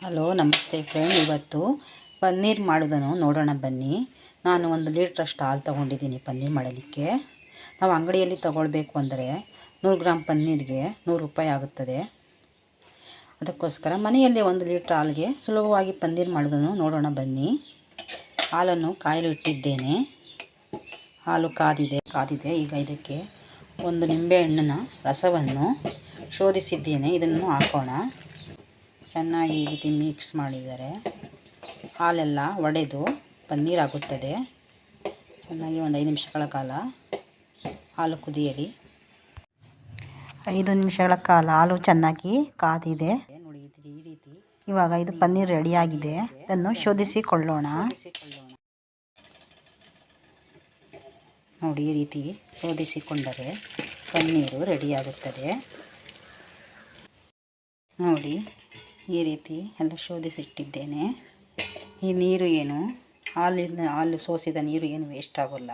Hello ನಮಸ್ತೆ friend. ಇವತ್ತು ಪನ್ನೀರ್ ಮಾಡೋದನ್ನು ನೋಡೋಣ ಬನ್ನಿ. ನಾನು 1 ಲೀಟ್ರಷ್ಟು ಹಾಲು ತೊಗೊಂಡಿದ್ದೀನಿ ಪನ್ನೀರ್ ಮಾಡಲಿಕ್ಕೆ. ನಾವು ಅಂಗಡಿಯಲ್ಲಿ ತೊಗೊಳ್ಬೇಕು ಅಂದರೆ 100 ಗ್ರಾಮ್ ಪನ್ನೀರ್ಗೆ 100 ರೂಪಾಯಿ ಆಗುತ್ತದೆ. ಅದಕ್ಕೋಸ್ಕರ ಮನೆಯಲ್ಲೇ 1 ಲೀಟ್ರ್ ಹಾಲಿಗೆ ಸುಲಭವಾಗಿ ಪನ್ನೀರ್ ಮಾಡೋದನ್ನು ನೋಡೋಣ ಬನ್ನಿ. ಹಾಲನ್ನು ಕಾಯಲು ಇಟ್ಟಿದ್ದೇನೆ. ಹಾಲು ಕಾದಿದೆ. ಈಗ ಇದಕ್ಕೆ 1 ನಿಂಬೆಹಣ್ಣಿನ ರಸವನ್ನು ಶೋಧಿಸಿದ್ದೇನೆ. ಇದನ್ನು ಹಾಕೋಣ. ಚೆನ್ನಾಗಿ ಈ ರೀತಿ ಮಿಕ್ಸ್ ಮಾಡಿದರೆ ಹಾಲೆಲ್ಲ ಒಡೆದು ಪನ್ನೀರ್ ಆಗುತ್ತದೆ. ಚೆನ್ನಾಗಿ ಒಂದು 5 ನಿಮಿಷಗಳ ಕಾಲ ಹಾಲು ಕುದಿಯಲಿ. 5 ನಿಮಿಷಗಳ ಕಾಲ ಹಾಲು ಚೆನ್ನಾಗಿ ಕಾದಿದೆ ನೋಡಿ. ಈ ರೀತಿ ಇವಾಗ ಇದು ಪನ್ನೀರ್ ರೆಡಿಯಾಗಿದೆ. ಇದನ್ನು ಶೋಧಿಸಿಕೊಳ್ಳೋಣ. ನೋಡಿ, ಈ ರೀತಿ ಶೋಧಿಸಿಕೊಂಡರೆ ಪನ್ನೀರು ರೆಡಿಯಾಗುತ್ತದೆ. ನೋಡಿ, ಈ ರೀತಿ ಎಲ್ಲ ಶೋಧಿಸಿಟ್ಟಿದ್ದೇನೆ. ಈ ನೀರು ಏನು ಹಾಲು ಸೋಸಿದ ನೀರು ಏನು ವೇಸ್ಟ್ ಆಗೋಲ್ಲ.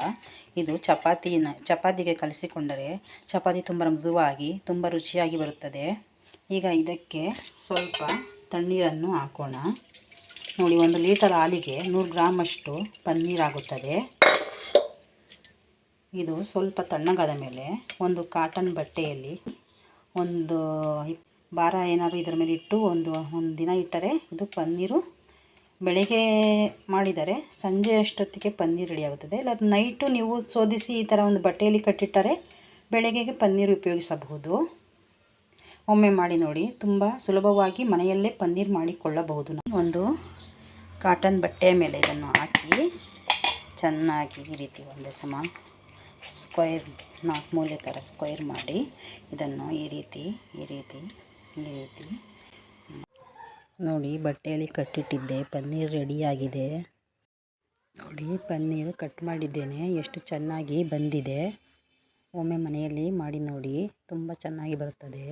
ಇದು ಚಪಾತಿಗೆ ಕಲಸಿಕೊಂಡರೆ ಚಪಾತಿ ತುಂಬ ಮೃದುವಾಗಿ ತುಂಬ ರುಚಿಯಾಗಿ ಬರುತ್ತದೆ. ಈಗ ಇದಕ್ಕೆ ಸ್ವಲ್ಪ ತಣ್ಣೀರನ್ನು ಹಾಕೋಣ. ನೋಡಿ, 1 ಲೀಟರ್ ಹಾಲಿಗೆ 100 ಗ್ರಾಮ್ ಅಷ್ಟು ಪನ್ನೀರ್ ಆಗುತ್ತದೆ. ಇದು ಸ್ವಲ್ಪ ತಣ್ಣಗಾದ ಮೇಲೆ ಒಂದು ಕಾಟನ್ ಬಟ್ಟೆಯಲ್ಲಿ ಒಂದು ಭಾರ ಏನಾದರೂ ಇದರ ಮೇಲೆ ಇಟ್ಟು ಒಂದು ದಿನ ಇಟ್ಟರೆ ಇದು ಪನ್ನೀರು ಬೆಳಗ್ಗೆ ಮಾಡಿದರೆ ಸಂಜೆ ಅಷ್ಟೊತ್ತಿಗೆ ಪನ್ನೀರ್ ರೆಡಿಯಾಗುತ್ತದೆ. ಇಲ್ಲ ನೈಟು ನೀವು ಶೋಧಿಸಿ ಈ ಥರ ಒಂದು ಬಟ್ಟೆಯಲ್ಲಿ ಕಟ್ಟಿಟ್ಟರೆ ಬೆಳಗ್ಗೆಗೆ ಪನ್ನೀರು ಉಪಯೋಗಿಸಬಹುದು. ಒಮ್ಮೆ ಮಾಡಿ ನೋಡಿ, ತುಂಬ ಸುಲಭವಾಗಿ ಮನೆಯಲ್ಲೇ ಪನ್ನೀರ್ ಮಾಡಿಕೊಳ್ಳಬಹುದು. ಒಂದು ಕಾಟನ್ ಬಟ್ಟೆಯ ಮೇಲೆ ಇದನ್ನು ಹಾಕಿ ಚೆನ್ನಾಗಿ ಈ ರೀತಿ ಒಂದೇ ಸಮ ಸ್ಕ್ವೈರ್ 4 ಮೂಲೆ ಥರ ಸ್ಕ್ವೈರ್ ಮಾಡಿ ಇದನ್ನು ಈ ರೀತಿ ನೋಡಿ ಬಟ್ಟೆಯಲ್ಲಿ ಕಟ್ಟಿಟ್ಟಿದ್ದೆ. ಪನ್ನೀರ್ ರೆಡಿಯಾಗಿದೆ. ನೋಡಿ, ಪನ್ನೀರು ಕಟ್ ಮಾಡಿದ್ದೇನೆ. ಎಷ್ಟು ಚೆನ್ನಾಗಿ ಬಂದಿದೆ. ಒಮ್ಮೆ ಮನೆಯಲ್ಲಿ ಮಾಡಿ ನೋಡಿ, ತುಂಬ ಚೆನ್ನಾಗಿ ಬರುತ್ತದೆ.